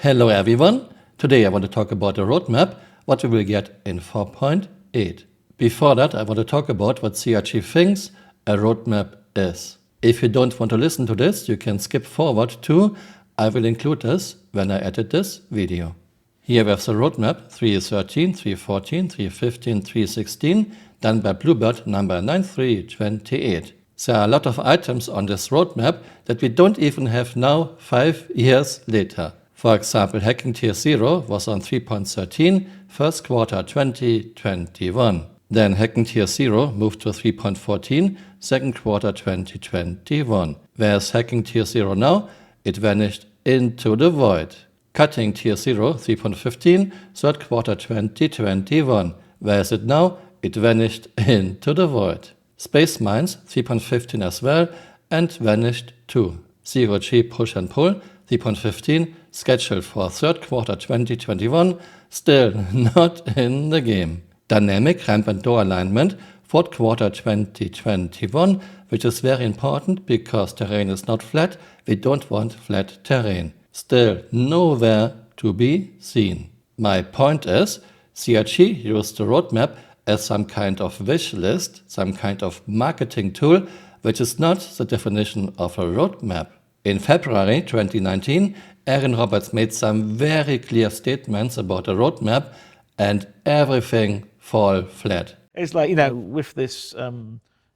Hello everyone, today I want to talk about the roadmap, what we will get in 4.8. Before that I want to talk about what CRG thinks a roadmap is. If you don't want to listen to this, you can skip forward to I will include this when I edit this video. Here we have the roadmap 3.13, 3.14, 3.15, 3.16, done by Bluebird number 9328. There are a lot of items on this roadmap that we don't even have now 5 years later. For example, Hacking Tier 0 was on 3.13, first quarter 2021. Then Hacking Tier 0 moved to 3.14, second quarter 2021. Whereas Hacking Tier 0 now, it vanished into the void. Cutting Tier 0, 3.15, third quarter 2021. Where is it now? It vanished into the void. Space Mines, 3.15 as well, and vanished too. Zero G Push and Pull, 3.15, scheduled for third quarter 2021, still not in the game. Dynamic ramp and door alignment, fourth quarter 2021, which is very important because terrain is not flat, we don't want flat terrain. Still nowhere to be seen. My point is, CRG used the roadmap as some kind of wish list, some kind of marketing tool, which is not the definition of a roadmap. In February 2019, Aaron Roberts made some very clear statements about the roadmap and everything fall flat. It's like, with this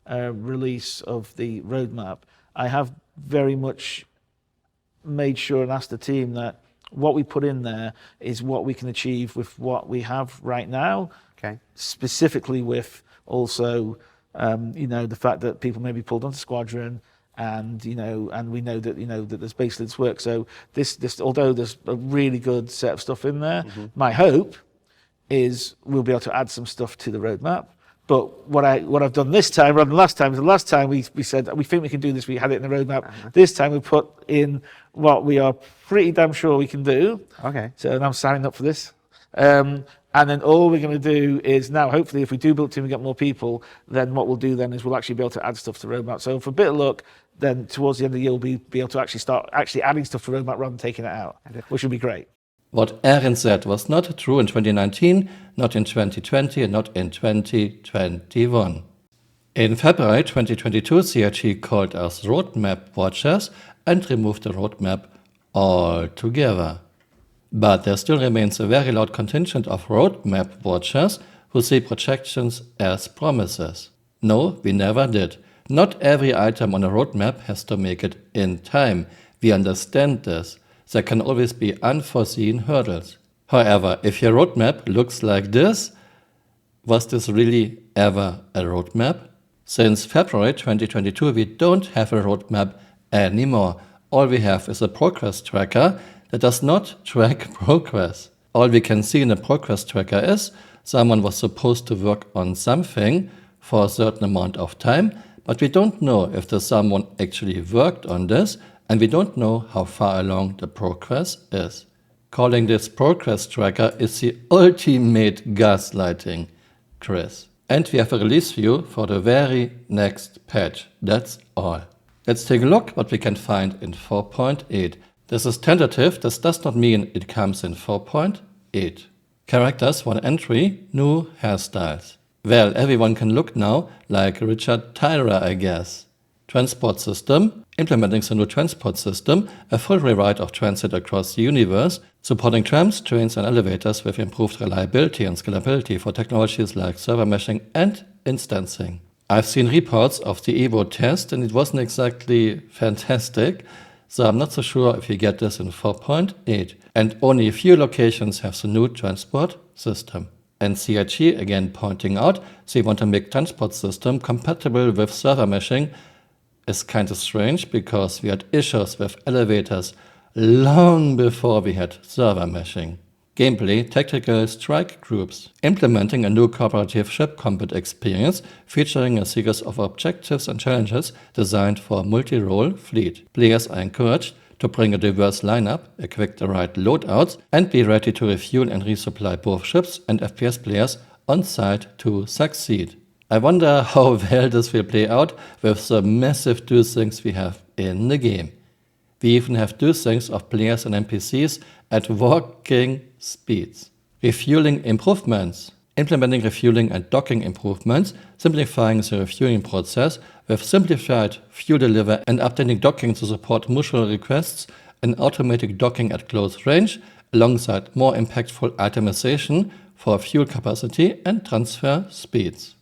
release of the roadmap, I have very much made sure and asked the team that what we put in there is what we can achieve with what we have right now. Okay. Specifically with also, the fact that people may be pulled onto Squadron, and we know that that there's baseless work. So this although there's a really good set of stuff in there, my hope is we'll be able to add some stuff to the roadmap. But what I've done this time rather than last time is the last time we said we think we can do this, we had it in the roadmap. This time we put in what we are pretty damn sure we can do. Okay. So I'm signing up for this. And then all we're going to do is now, hopefully, if we do build a team and get more people, then what we'll do then is we'll actually be able to add stuff to the roadmap. So for a bit of luck, then towards the end of the year, we'll be able to actually start adding stuff to the roadmap rather than taking it out, which would be great. What Aaron said was not true in 2019, not in 2020, and not in 2021. In February 2022, CRG called us roadmap watchers and removed the roadmap altogether. But there still remains a very loud contingent of roadmap watchers who see projections as promises. No, we never did. Not every item on a roadmap has to make it in time. We understand this. There can always be unforeseen hurdles. However, if your roadmap looks like this, was this really ever a roadmap? Since February 2022, we don't have a roadmap anymore. All we have is a progress tracker that does not track progress. All we can see in a progress tracker is someone was supposed to work on something for a certain amount of time, but we don't know if the someone actually worked on this, and we don't know how far along the progress is. Calling this progress tracker is the ultimate gaslighting, Chris. And we have a release view for the very next patch. That's all. Let's take a look what we can find in 4.8. This is tentative. This does not mean it comes in 4.8. Characters, 1 entry, new hairstyles. Well, everyone can look now like Richard Tyra, I guess. Transport system, implementing the new transport system, a full rewrite of transit across the universe, supporting trams, trains and elevators with improved reliability and scalability for technologies like server meshing and instancing. I've seen reports of the Evo test and it wasn't exactly fantastic, so I'm not so sure if you get this in 4.8. And only a few locations have the new transport system. And CRG again pointing out they want to make transport system compatible with server meshing is kind of strange because we had issues with elevators long before we had server meshing. Gameplay, tactical strike groups, implementing a new cooperative ship combat experience featuring a series of objectives and challenges designed for a multi-role fleet. Players are encouraged to bring a diverse lineup, equip the right loadouts, and be ready to refuel and resupply both ships and FPS players on site to succeed. I wonder how well this will play out with the massive do things we have in the game. We even have do things of players and NPCs at walking speeds. Refueling improvements. Implementing refueling and docking improvements, simplifying the refueling process with simplified fuel delivery and updating docking to support mutual requests and automatic docking at close range, alongside more impactful itemization for fuel capacity and transfer speeds.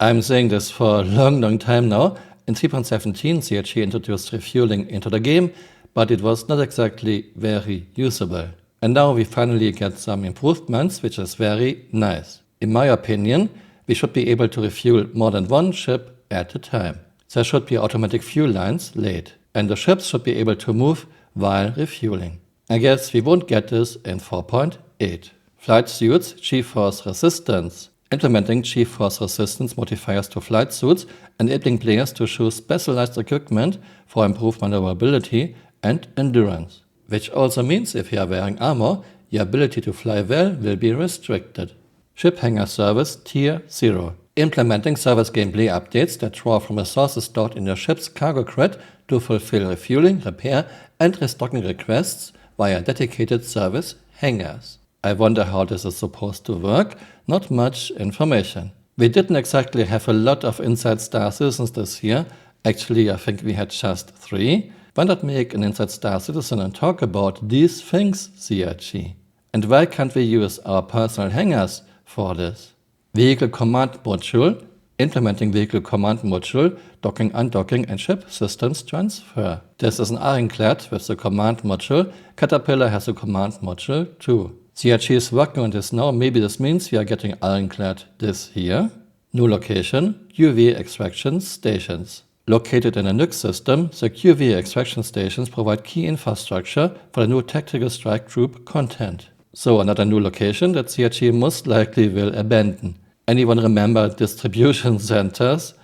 I'm saying this for a long time now. In 3.17, CHG introduced refueling into the game, but it was not exactly very usable. And now we finally get some improvements, which is very nice. In my opinion, we should be able to refuel more than one ship at a time. There should be automatic fuel lines laid, and the ships should be able to move while refueling. I guess we won't get this in 4.8. Flight suits, GeForce resistance. Implementing GeForce resistance modifiers to flight suits, enabling players to choose specialized equipment for improved maneuverability and endurance. Which also means if you are wearing armor, your ability to fly well will be restricted. Ship hangar service Tier 0. Implementing service gameplay updates that draw from resources stored in your ship's cargo crate to fulfill refueling, repair, and restocking requests via dedicated service hangars. I wonder how this is supposed to work. Not much information. We didn't exactly have a lot of Inside Star Citizens this year. Actually, I think we had just 3. Why not make an Inside Star Citizen and talk about these things, CRG? And why can't we use our personal hangars for this? Vehicle Command Module. Implementing Vehicle Command Module, docking, undocking, and ship systems transfer. This is an ironclad with the Command Module. Caterpillar has a Command Module too. CRG is working on this now. Maybe this means we are getting ironclad this year. New location, QV extraction stations. Located in a NUC system, the QV extraction stations provide key infrastructure for the new Tactical Strike Group content. So another new location that CRG most likely will abandon. Anyone remember distribution centers?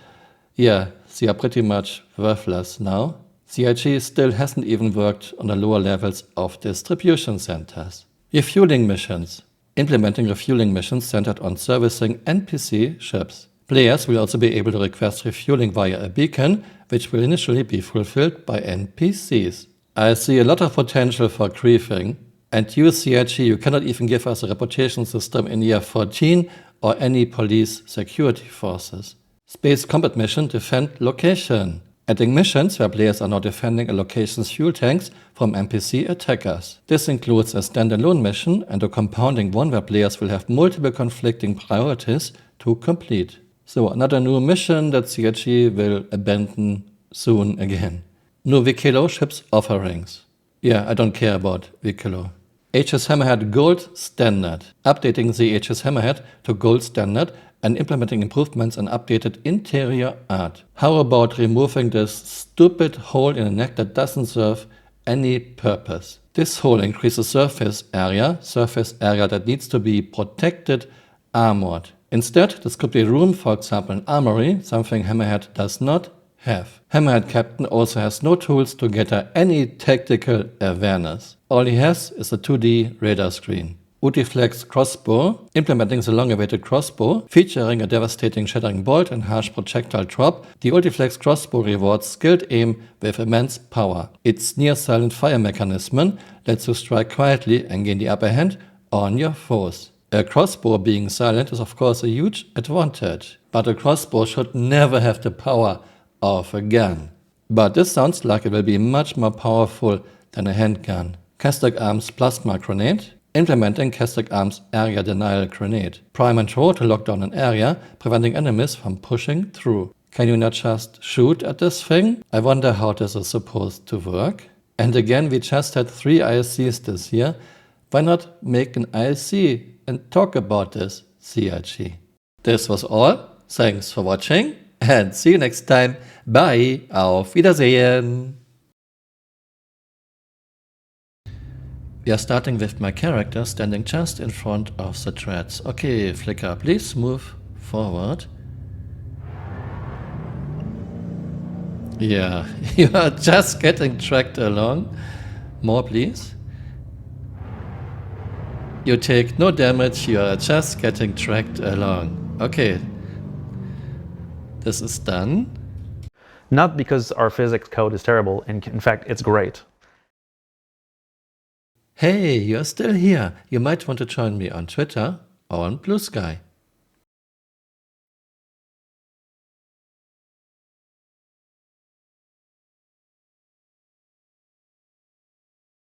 Yeah, they are pretty much worthless now. CRG still hasn't even worked on the lower levels of distribution centers. Refueling missions. Implementing refueling missions centered on servicing NPC ships. Players will also be able to request refueling via a beacon, which will initially be fulfilled by NPCs. I see a lot of potential for griefing. And you, CRG, you cannot even give us a reputation system in year 14 or any police security forces. Space combat mission, defend location. Adding missions where players are now defending a location's fuel tanks from NPC attackers. This includes a standalone mission and a compounding one where players will have multiple conflicting priorities to complete. So another new mission that CRG will abandon soon again. New Vikilo ships offerings. Yeah, I don't care about Vikilo. HS Hammerhead Gold Standard. Updating the HS Hammerhead to Gold Standard and implementing improvements and updated interior art. How about removing this stupid hole in the neck that doesn't serve any purpose? This hole increases surface area that needs to be protected, armored. Instead, this could be room, for example, an armory, something Hammerhead does not have. Hammerhead Captain also has no tools to gather any tactical awareness. All he has is a 2D radar screen. Utiflex Crossbow, implementing the long-awaited crossbow, featuring a devastating shattering bolt and harsh projectile drop. The Utiflex Crossbow rewards skilled aim with immense power. Its near-silent fire mechanism lets you strike quietly and gain the upper hand on your foes. A crossbow being silent is of course a huge advantage, but a crossbow should never have the power of a gun. But this sounds like it will be much more powerful than a handgun. Kestek Arms Plasma Grenade. Implementing Kestek Arms Area Denial Grenade. Prime and throw to lock down an area, preventing enemies from pushing through. Can you not just shoot at this thing? I wonder how this is supposed to work. And again, we just had 3 ISCs this year. Why not make an ISC and talk about this, CRG? This was all. Thanks for watching and see you next time. Bye. Auf Wiedersehen. We are starting with my character standing just in front of the threads. Okay, Flicker, please move forward. Yeah, you are just getting tracked along. More, please. You take no damage, you are just getting tracked along. Okay. This is done. Not because our physics code is terrible, in fact, it's great. Hey, you're still here. You might want to join me on Twitter or on Blue Sky.